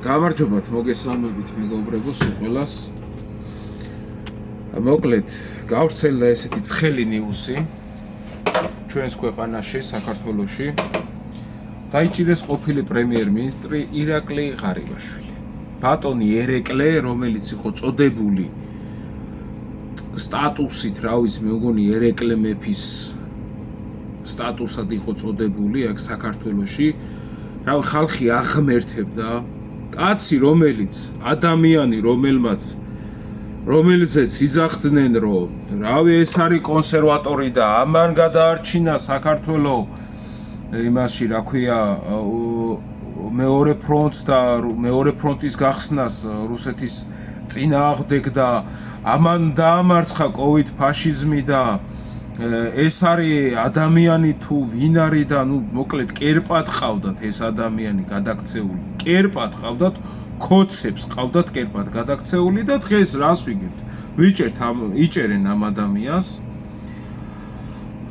გამარჯობათ, მოგესალმებით მეგობრებო, ყველას. მოკლედ, გავრცელდა ესეთი ცხელი ნიუსი ჩვენს ქვეყანაში, საქართველოში. დაიჭირეს ყოფილი პრემიერ-მინისტრი ირაკლი ღარიბაშვილი. ბატონი ერეკლე, რომელიც იყო წოდებული სტატუსით, რა ვიცი, მე მგონი ერეკლე მეფის სტატუსად იყო წოდებული აქ საქართველოში. რავი, ხალხი აღმერთებდა კაცი, რომელიც ადამიანი, რომელზეც იძახდნენ, რომ რავი, ეს არის კონსერვატორი და ამან გადაარჩინა საქართველო იმაში, რა ქვია, მეორე ფრონტს და მეორე ფრონტის გახსნას რუსეთის წინააღმდეგ და ამან დაამარცხა კოვიდ ფაშიზმი და ეს არის ადამიანი თუ ვინ არის და ნუ მოკლედ კერპად ყავდათ ეს ადამიანი გადაქცეული. კერპად ყავდათ, ქოცებს ყავდათ კერპად გადაქცეული და დღეს რას ვიგებთ? იჭერენ ამ ადამიანს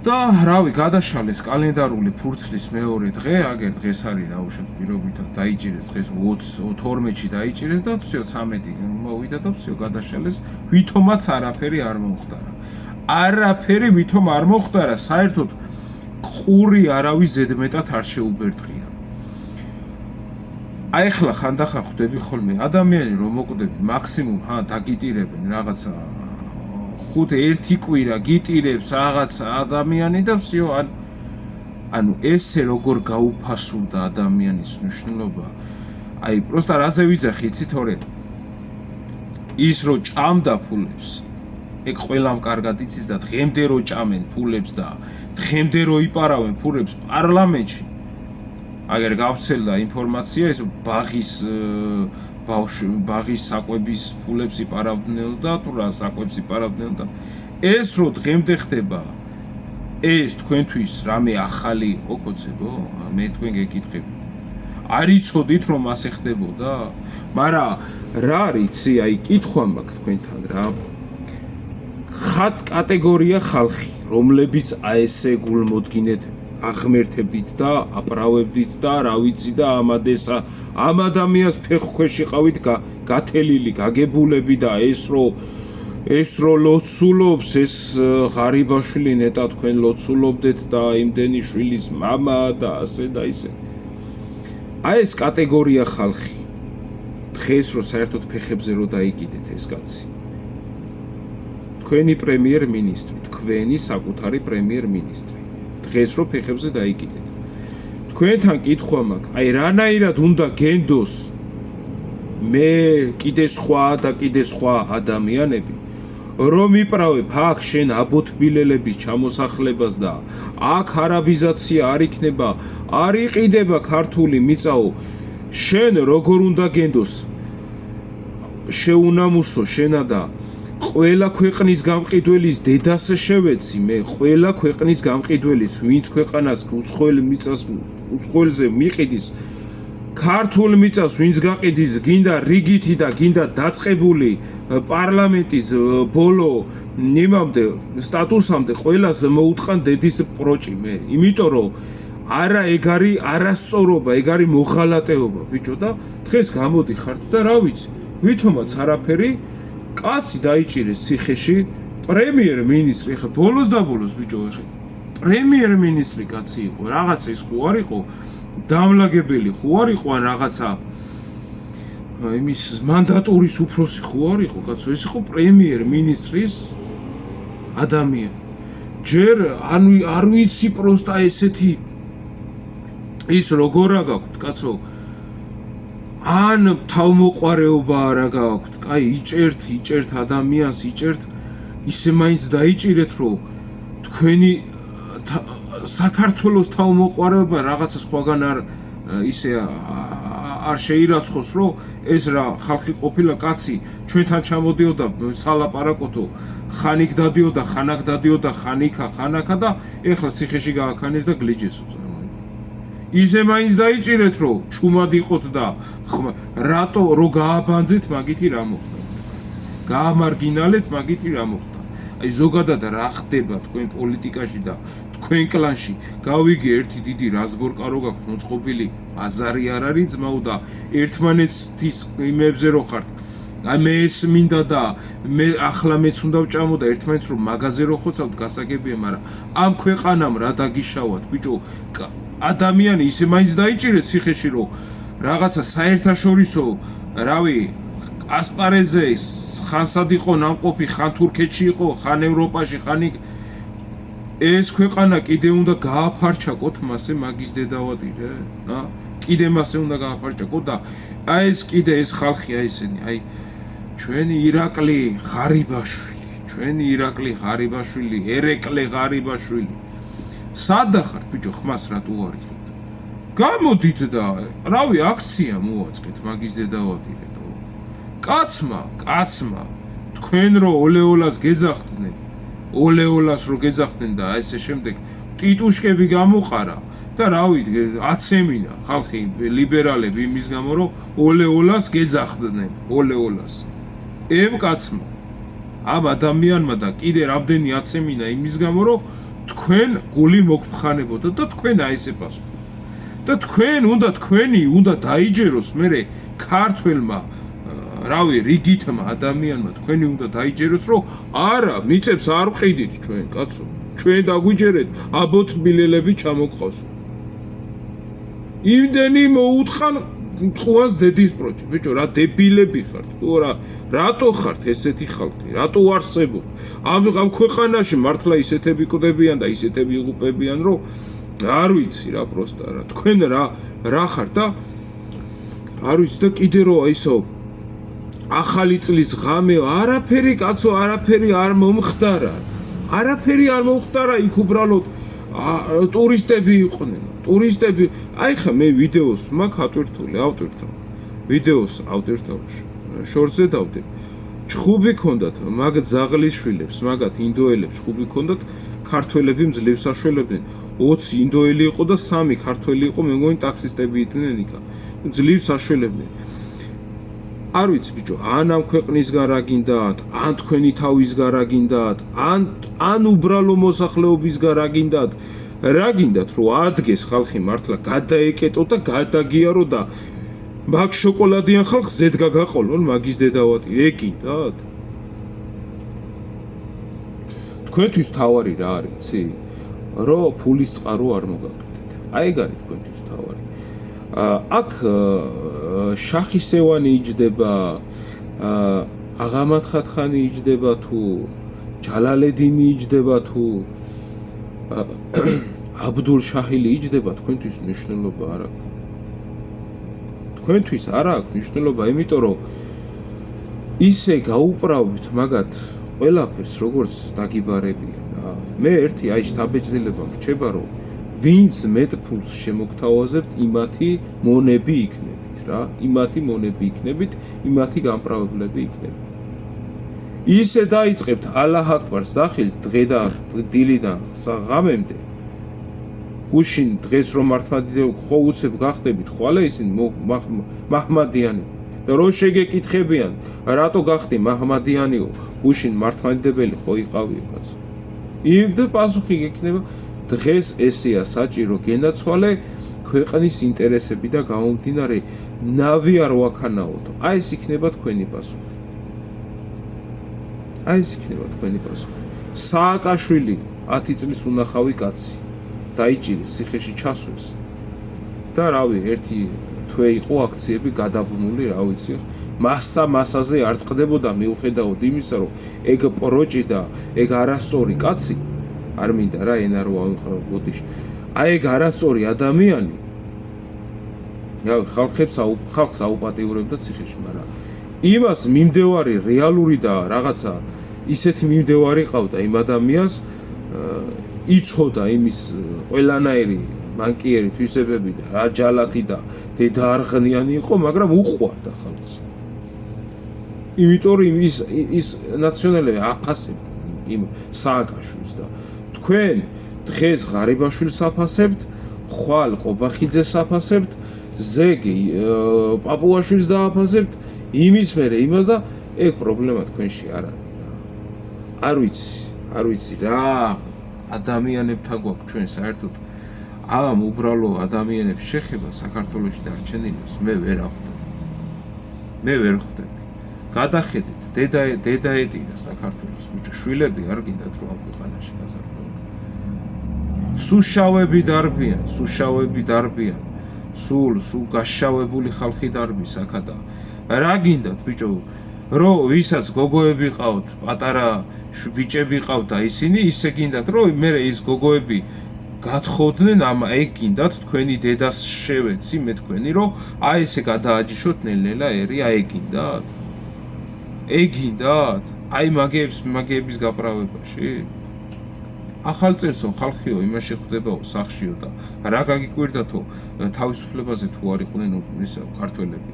და რავი, გადაშალეს კალენდარული ფურცლის მეორე დღე, აგერ დღეს არის რა უშოთ პირობითად დაიჭირეს, დღეს 12-ში დაიჭირეს და всё 13 მოვიდა და всё გადაშალეს, ვითომაც არაფერი არ მომხდარა. არაფერი ვითომ არ მოხდარა, საერთოდ ყური არავის ზედმეტად არ შეუბერდღია. აი ახლა ხანდახან ხვდები ხოლმე ადამიანი რომ მოკვდები, მაქსიმუმ დაგიტირებენ რაღაცა 5-1 კვირა გიტირებს რაღაცა ადამიანი და всё, ანუ ესე როგორ გაუფასურდა ადამიანის მნიშვნელობა. აი პროსტა რაზე ვიძახი, იცი თორე ის რო ჭამდა ფულებს ეგ ყველამ კარგად იცის და დღემდე რო ჭამენ ფულებს და დღემდე რო იპარავენ ფულებს პარლამენტში. აგერ გავრცელდა ინფორმაცია, ეს ბაღის საკვების ფულებს იპარავდნენ და თუ რა საკვებს იპარავდნენ და ეს რო დღემდე ხდება, ეს თქვენთვის რამე ახალი იყო კოცებო? მე თქვენ გეკითხები. არ იცოდით რომ ასე ხდებოდა? მაგრამ რა არიცი, აი კითხვა მაქვს თქვენთან რა. ხათ კატეგორია ხალხი, რომლებიც აესე გულმოდგინედ აღმერთებდით და აპრავებდით და რა ვიცი და ამ ადამიანს ფეხქვეშ იყავით გათელილი, გაგებულები და ეს რო ლოცულობს, ეს ღარიბაშვილი ნეტა თქვენ ლოცულობდეთ და იმდენი შვილის მამა და ასე და ისე. აი ეს კატეგორია ხალხი დღეს რო საერთოდ ფეხებზე რო დაიკიდეთ ეს კაცი. თქვენი პრემიერ-მინისტრი, თქვენი საკუთარი პრემიერ-მინისტრი. დღეს რო ფეხებზე დაიკიდეთ. თქვენთან კითხვა მაქვს, აი რანაირად უნდა გენდოს მე კიდე სხვა ადამიანები, რომ იპრავებ აქ შენ აბოთბილელების ჩამოსახლებას და აქ არაბიზაცია არ იქნება, არ იყიდება ქართული მიწაო, შენ როგორ უნდა გენდოს შეუნამუსო შენა და ყველა ქვეყნის გამყიდველის დედას შევეცი მე, ყველა ქვეყნის გამყიდველის, ვინც ქვეყანას უცხოელ მიწას უცხოელზე მიყიდის, ქართულ მიწას ვინც გაყიდის, გინდა რიგითი და გინდა დაწყებული პარლამენტის ბოლო იმამდე სტატუსამდე ყველას მოუტყან დედის პროჭი მე, იმიტომ რომ არა ეგ არის არასწორობა, ეგ არის მოღალატეობა, ბიჭო და დღეს გამოდიხართ და რა ვიცი, ვითომაც არაფერი კაცი დაიჭირეს ციხეში, პრემიერ-მინისტრი, ხა ბოლოს და ბოლოს ბიჭო, ხა პრემიერ-მინისტრი კაცი იყო, რაღაცა ის ხო არ იყო, დამლაგებელი ხო არ იყო, ან რაღაცა იმის მანდატურის უფროსი ხო არ იყო, კაცო, ეს იყო პრემიერ-მინისტრის ადამიანი. ჯერ არ ვიცი პროსტა ესეთი ის როგორ რა გაქვთ, კაცო, ან თავმოყარეობა რა გაქვთ, კაი იჭერთ ადამიანს, ისე მაინც დაიჭირეთ, რომ თქვენი საქართველოს თავმოყარეობა რაღაცა სხვაგან არ შეირაცხოს, რომ ეს რა ხალხი ყოფილა კაცი, ჩვენთან ჩამოდიოდა სალაპარაკოთო, ხანიკ დადიოდა, ხანაკ დადიოდა, ხანაკა და ეხლა ციხეში გააქანეს და გლიჯესო. ისე მაინც დაიჭირეთ, რომ ჩუმად იყოთ და რატო რო გააბანძეთ, მაგითი რა მოხდა? გაამარგინალეთ, მაგითი რა მოხდა? აი ზოგადად რა ხდება თქვენ პოლიტიკაში და თქვენ კლანში გავიგე ერთი დიდი რაზბორკა რო გაქვთ მოწყობილი ბაზარი არ არის ძმაო და ერთმანეთის იმებზე რო ხართ აი მე ეს მინდა და მე ახლა მეც უნდა ვჭამო და ერთმანეთს რომ მაღაზე რო ხოცავთ გასაგებია მაგრამ ამ ქვეყანამ რა დაგიშავათ ბიჭო ადამიანი ისე მაინც დაიჭირეთ ციხეში რომ რაღაცა საერთაშორისო რავი ასპარეზე ხანსად იყო ნამყოფი ხან თურქეთში იყო ხან ევროპაში ხან ეს ქვეყანა კიდე უნდა გააფარჩაკოთ მასე მაგის დედავატირე რა კიდე მასე უნდა გააფარჩაკოთ და აი ეს კიდე ეს ხალხია ესენი აი ჩვენი ირაკლი ღარიბაშვილი ერეკლე ღარიბაშვილი სადა ხართ ბიჭო ხმას რატო არიხეთ გამოდით და რავი აქცია მოვაწყეთ მაგის დედავატირეთო კაცმა თქვენ რო ოლეოლას გეძახდნენ ოლეოლას რო გეძახდნენ და ესე შემდეგ ტიტუშკები გამოყარა და რავი აცემინა ხალხი ლიბერალები იმის გამო რომ ოლეოლას გეძახდნენ ოლეოლას ემ კაცმა ამ ადამიანმა და კიდე რამდენი აცემინა იმის გამო რომ თქვენ გული მოგფხანებოდა და თქვენ აი ესე პასუხობთ და თქვენი უნდა დაიჯეროს მერე ქართველმა რავი რიგითმა ადამიანმა თქვენი უნდა დაიჯეროს რომ არა მიწებს არ ვყიდით ჩვენ კაცო ჩვენ დაგვიჯერეთ აბოთბილელები ჩამოგყავს იმდენი მოუთხან მტყუას დედის პროჭი ბიჭო რა დებილები ხართ თუ რატო ხართ ესეთი ხალხი რატო არსებობ ამ ქვეყანაში მართლა ისეთები კვდებიან და ისეთები იღუპებიან რომ არ ვიცი რა პროსტა რა თქვენ რა ხართ და არ ვიცი და კიდე რო ისო ახალი წლის ღამე არაფერი კაცო არაფერი არ მომხდარა იქ უბრალოდ ტურისტები იყვნენ ტურისტები აი ხა მე ვიდეოს მაგ ავტვირთავ ვიდეოს ავტვირთავ შორტზე დავდებ ჩხუბი ქონდათ მაგ ძაღლის შვილებს მაგათ ინდოელებს ჩხუბი ქონდათ ქართველები მძლევს საშველებდნენ 20 ინდოელი იყო და 3 ქართველი იყო მე მგონი ტაქსისტები იყვნენ იქა მძლევს საშველებდნენ არ ვიცი ბიჭო ან ამ ქვეყნისგან რა გინდათ ან თქვენი თავისგან რა გინდათ ან უბრალო მოსახლეობისგან რა გინდათ რომ ადგეს ხალხი მართლა გადაეკეტო და გადაგიარო და მაგ შოკოლადიან ხალხს ზედ გაგაყოლონ მაგის დედავატი ეგ გინდათ თქვენთვის თავარი რა არის იცი რომ ფულის წყარო არ მოგაკეთეთ აი ეგ არის თქვენთვის თავარი აქ შახისევანი იჯდება აღამად ხათხანი იჯდება თუ ჯალალედინი იჯდება თუ აბდულ შაჰილი იჯდება თქვენთვის მნიშვნელობა არ აქვს თქვენთვის არ აქვს მნიშვნელობა იმიტომ რომ ისე გაუპრავთ მაგათ ყველაფერს როგორც დაგიბარებია რა მე ერთი აი შთაბეჭდილება მრჩება რომ ვინც მეტ ფულს შემოგთავაზებთ იმათი მონები იქნებით რა იმათი იმათი გამправებლები იქნებით ისე დაიწყებთ ალაჰ აკბარს სახილს დღედან დილიდან ღამემდე გუშინ დღეს რომ მართლმადიდებლო ხო უცებ გახდებით ხვალე ისინი მაჰმადიანები და რო შეგეკითხებიან რატო გახდი მაჰმადიანიო გუშინ მართლმადიდებელი ხო იყავიო კაცო იმ და პასუხი გექნება დღეს ესეა საჭირო გენაცვალე ქვეყნის ინტერესები და გამომდინარე ნავი არ ვაქანაოთო აი ეს იქნება თქვენი პასუხი სააკაშვილი 10 წლის უნახავი კაცი დაიჭირეს ციხეში ჩასვეს და რავი ერთი თვე იყო აქციები გადაბმული რა ვიცი მასაზე არ წყდებოდა მიუხედავად იმისა რომ ეგ პროჭი და ეგ არასწორი კაცი არ მინდა რა ენა რო ავიყრა ბოდიში აი ეგ არასწორი ადამიანი რა ხალხს აუპატიურებდა ციხეში მაგრამ იმას მიმდევარი რეალური და რაღაცა ისეთი მიმდევარი ყავდა იმ ადამიანს იცოდა იმის ყველანაირი ბანკიერი თვისებები და რა ჯალათი და დედა არღნიანი იყო მაგრამ უყვარდა ხალხს იმიტომ რომ ის ნაციონალები აფასებდა იმ სააკაშვილს და თქვენ დღეს ღარიბაშვილს აფასებთ ხვალ ყობახიძეს აფასებთ ზეგი პაპუაშვილს დააფასებთ იმის მერე იმას და ეგ პრობლემა თქვენში არ არის არ ვიცი რა ადამიანებთან გვაქვს ჩვენ საერთოდ ამ უბრალო ადამიანებს შეხება საქართველოში დარჩენილს მე ვერ ხვდები. გადახედეთ, დედა ეტირა საქართველოს, ბიჭო, შვილები არ გინდათ რომ ამ ქვეყანაში გაზარდოთ. სუშავები დარბიან, სულ გაშავებული ხალხი დარბის აქადა. რა გინდათ, ბიჭო, რომ ვისაც გოგოები ყავთ, პატარა ბიჭები ყავთ და ისინი ისე გინდათ, რომ მე ის გოგოები გათხოვდნენ, ეგ გინდათ თქვენი დედას შევეცი მე თქვენი, რომ აი ესე გადააჯიშოთ ნელ-ნელა ერი, აი ეგ გინდათ? აი მაგეების გაправებაში? ახალწელსო ხალხიო იმაში ხვდებაო სახშიო და რა გაგიკვირდათო თავისუფლებაზე თუ არ იყვნენ ისა ქართველები.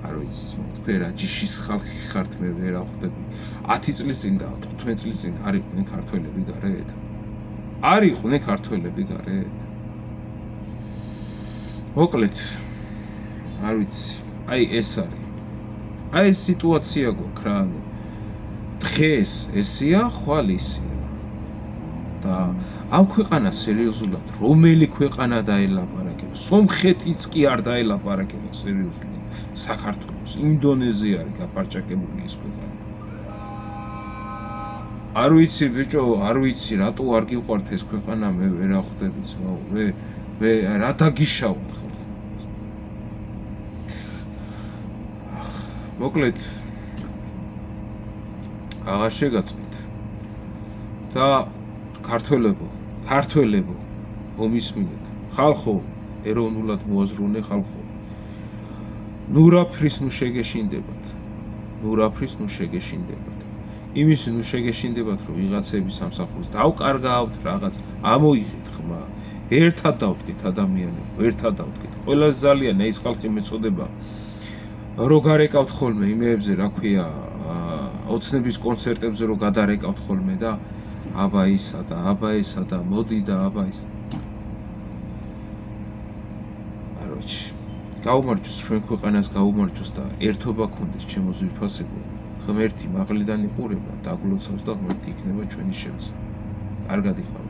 არ ვიცი, თქვენ რა ჯიშის ხალხი ხართ მე ვერ ახვდები. 10 წლის წინ და 15 წლის წინ არ იყვნენ ქართველები გარეთ? არ იყვნენ ქართველები გარეთ? მოკლედ, არ ვიცი, აი ეს არის. აი ეს სიტუაცია გვაქვს რა, დღეს ესია, ხვალ ისია. და ამ ქვეყანას სერიოზულად რომელი ქვეყანა დაელაპარაკება? სომხეთიც კი არ დაელაპარაკება სერიოზულად საქართველოს. ინდონეზია არის გაპარჭაკებული ეს ქვეყანა. არ ვიცი ბიჭო, არ ვიცი რატო არ გიყვართ ეს ქვეყანა, მე ვერ ახვდები ძმაო, მე რა დაგიშავთ ხალხი. მოკლედ აღარ შეგაწყეთ და ქართველებო მომისმინეთ, ხალხო, ეროვნულად მოაზროვნე ხალხო, ნურაფრის ნუ შეგეშინდებათ. იმის ნუ შეგეშინდებათ, რომ ვიღაცები სამსახურს დავკარგავთ, რაღაც ამოიღეთ ხმა, ერთად დავდგეთ ადამიანებო, ერთად დავდგეთ. ყველაზე ძალიან ეს ხალხი მეწოდება, რო გარეკავთ ხოლმე იმეებზე, რა ქვია, ოცნების კონცერტებზე რო გადარეკავთ ხოლმე და აბა ისა და მოდი და აბა ის. აროჩი. გაუმარჯოს ჩვენ ქვეყანას, გაუმარჯოს და ერთობა გქონდეს ჩემო ძვირფასებო. ღმერთი მაღლიდან იყურება, დაგლოცავს და ღმერთი იქნება ჩვენი შემცე. კარგად იყავით.